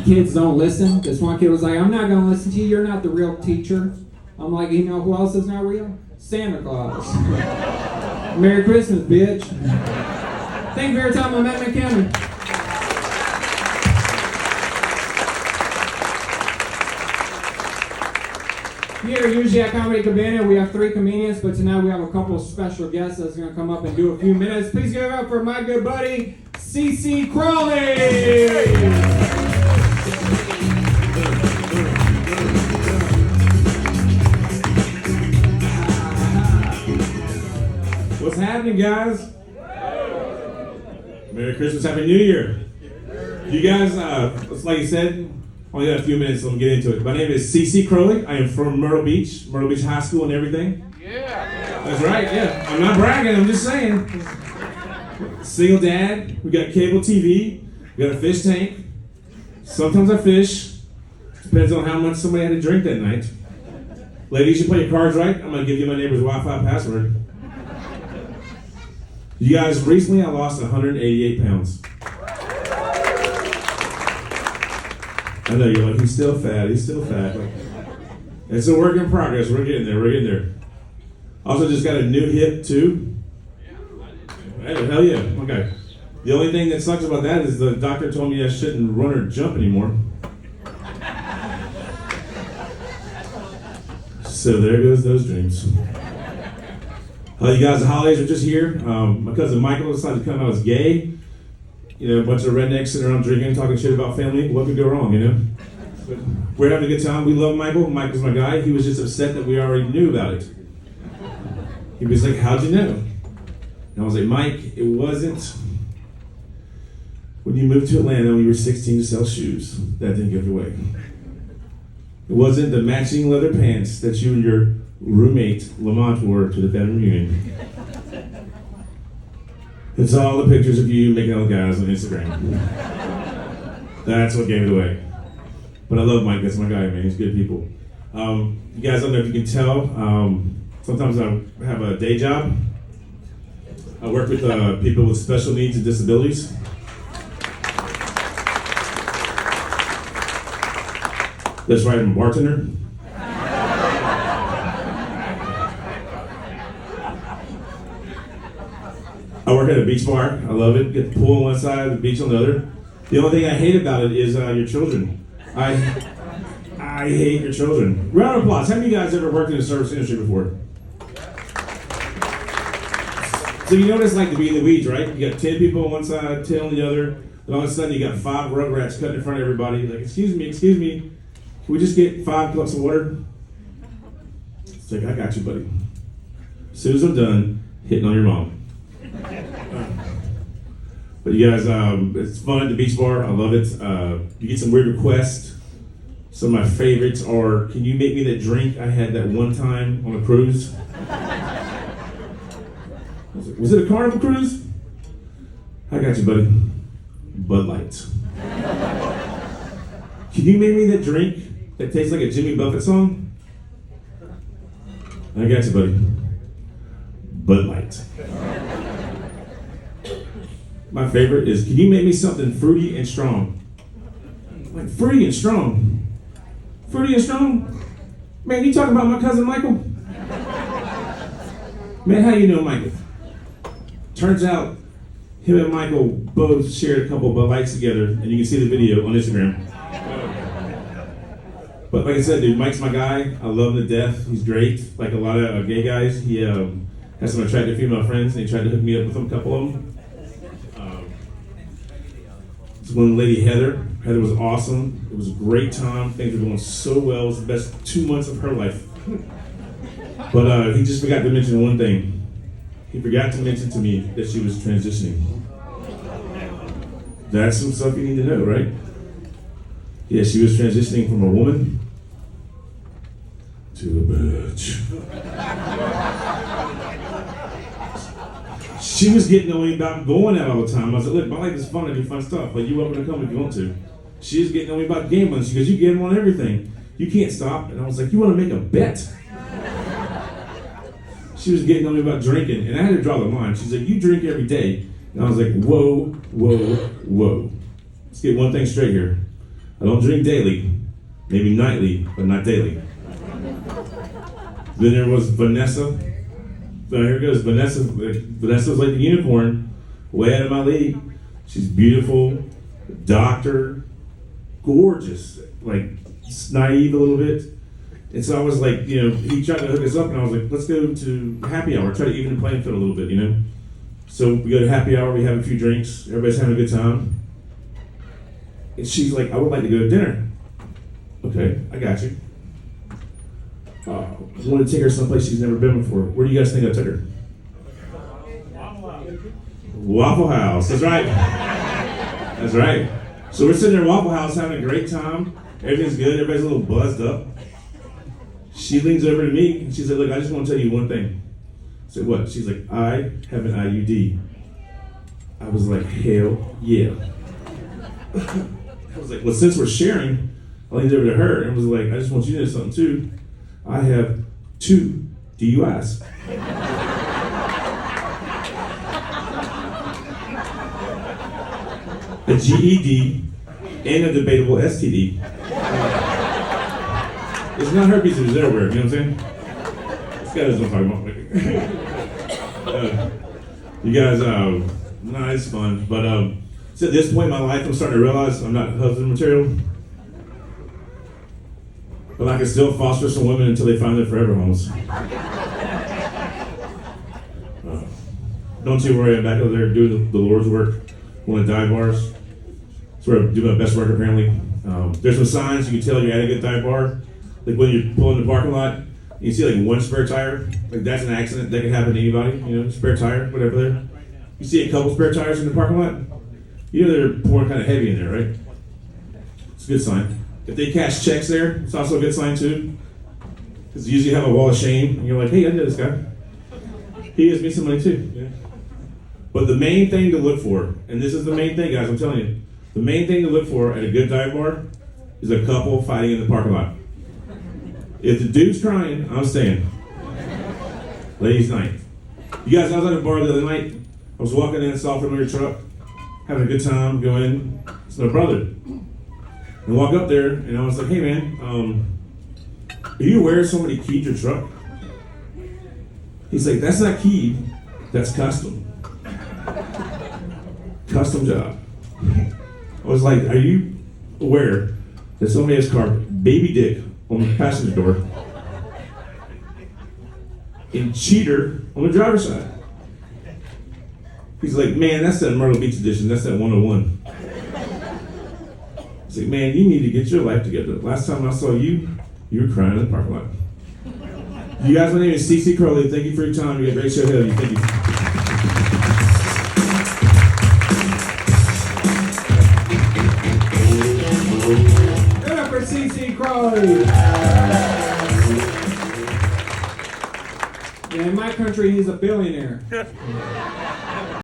kids don't listen. This one kid was like, I'm not going to listen to you. You're not the real teacher. I'm like, you know who else is not real? Santa Claus. Merry Christmas, bitch. Thank you for your time on Matt McCammon. Here, usually at Comedy Cabana, we have 3 comedians, but tonight we have a couple of special guests that's going to come up and do a few minutes. Please give it up for my good buddy, C.C. Crolley! What's happening, guys? Merry Christmas, Happy New Year. You guys, like you said, only got a few minutes, so let me get into it. My name is C.C. Crolley. I am from Myrtle Beach High School and everything. Yeah. That's right, yeah. I'm not bragging, I'm just saying. Single dad, we got cable TV, we got a fish tank. Sometimes I fish. Depends on how much somebody had to drink that night. Ladies, you play your cards right. I'm gonna give you my neighbor's Wi-Fi password. You guys, recently I lost 188 pounds. I know, you're like, he's still fat. Like, it's a work in progress. We're getting there. Also just got a new hip, too. Hey, hell yeah. Okay. The only thing that sucks about that is the doctor told me I shouldn't run or jump anymore. So there goes those dreams. You guys, the holidays are just here. My cousin Michael decided to come out as gay. You know, a bunch of rednecks sitting around drinking, talking shit about family. What could go wrong, you know? But we're having a good time. We love Michael. Michael's my guy. He was just upset that we already knew about it. He was like, how'd you know? And I was like, Mike, it wasn't when you moved to Atlanta when you were 16 to sell shoes. That didn't give it away. It wasn't the matching leather pants that you and your roommate Lamont wore to the family reunion. It's all the pictures of you making out with guys on Instagram. That's what gave it away. But I love Mike. That's my guy, man. He's good people. You guys, I don't know if you can tell. Sometimes I have a day job. I work with people with special needs and disabilities. That's right, I'm a bartender. I work at a beach bar. I love it. Get the pool on one side, the beach on the other. The only thing I hate about it is your children. I hate your children. Round of applause. How many of you guys ever worked in the service industry before? So you know what it's like to be in the weeds, right? You got 10 people on one side, 10 on the other, and all of a sudden you got 5 rugrats cutting in front of everybody. Like, excuse me, can we just get 5 cups of water? It's like, I got you, buddy. As soon as I'm done, hitting on your mom. But you guys, it's fun at the beach bar. I love it. You get some weird requests. Some of my favorites are, can you make me that drink I had that one time on a cruise? Was it a Carnival cruise? I got you, buddy. Bud Light. Can you make me that drink that tastes like a Jimmy Buffett song? I got you, buddy. Bud Light. My favorite is, can you make me something fruity and strong? Like, fruity and strong? Fruity and strong? Man, you talking about my cousin Michael? Man, how you know Michael? Turns out, him and Michael both shared a couple of Bud Lights together, and you can see the video on Instagram. But like I said, dude, Mike's my guy. I love him to death. He's great. Like a lot of gay guys, he has some attractive female friends, and he tried to hook me up with a couple of them. This one lady, Heather. Heather was awesome. It was a great time. Things were going so well. It was the best 2 months of her life. But he just forgot to mention one thing. He forgot to mention to me that she was transitioning. That's some stuff you need to know, right? Yeah, she was transitioning from a woman to a bitch. She was getting on me about going out all the time. I was like, look, my life is fun. I do fun stuff. Like, you're welcome to come if you want to. She was getting on me about gambling. She goes, you gamble on everything. You can't stop. And I was like, you want to make a bet? She was getting on me about drinking. And I had to draw the line. She's like, you drink every day. And I was like, whoa, whoa, whoa. Let's get one thing straight here. I don't drink daily, maybe nightly, but not daily. Then there was Vanessa. So here goes Vanessa. Vanessa's like the unicorn, way out of my league. She's beautiful, doctor, gorgeous, like naive a little bit. And so I was like, he tried to hook us up, and I was like, let's go to happy hour, try to even the playing field a little bit, So we go to happy hour, we have a few drinks, everybody's having a good time. And she's like, I would like to go to dinner. Okay, I got you. I want to take her someplace she's never been before. Where do you guys think I took her? Waffle House. That's right. That's right. So we're sitting there at Waffle House having a great time. Everything's good. Everybody's a little buzzed up. She leans over to me and she said, look, I just want to tell you one thing. I said, what? She's like, I have an IUD. I was like, hell yeah. I was like, well, since we're sharing, I leaned over to her and was like, I just want you to know something too. I have 2 DUIs. A GED and a debatable STD. It's not herpes, it's everywhere, you know what I'm saying? This guy doesn't know what I'm talking about. You guys, no, it's fun. But so at this point in my life, I'm starting to realize I'm not husband material. But I can still foster some women until they find their forever homes. Don't you worry, I'm back over there doing the Lord's work, one of the dive bars. That's where I do my best work apparently. There's some signs you can tell you're at a good dive bar. Like when you're pulling the parking lot, you see like one spare tire. Like that's an accident that can happen to anybody, spare tire, whatever there. You see a couple spare tires in the parking lot, they're pouring kind of heavy in there, right? It's a good sign. If they cash checks there, it's also a good sign too. Because you usually have a wall of shame, and you're like, hey, I know this guy. He gives me some money too. Yeah. But the main thing to look for, and this is the main thing, guys, I'm telling you, the main thing to look for at a good dive bar is a couple fighting in the parking lot. If the dude's crying, I'm staying. Ladies' night. You guys, I was at a bar the other night. I was walking in, saw a familiar truck, having a good time, go in. It's my brother. And walk up there, and I was like, hey man, are you aware somebody keyed your truck? He's like, that's not keyed, that's custom. Custom job. I was like, are you aware that somebody has carved baby dick on the passenger door and cheater on the driver's side? He's like, man, that's that Myrtle Beach edition, that's that 101. He's like, man, you need to get your life together. Last time I saw you, you were crying in the parking lot. You guys, my name is CC Crolley. Thank you for your time. You got a great show ahead of you. Thank you. Good up for CC Crolley. Yeah, in my country, he's a billionaire.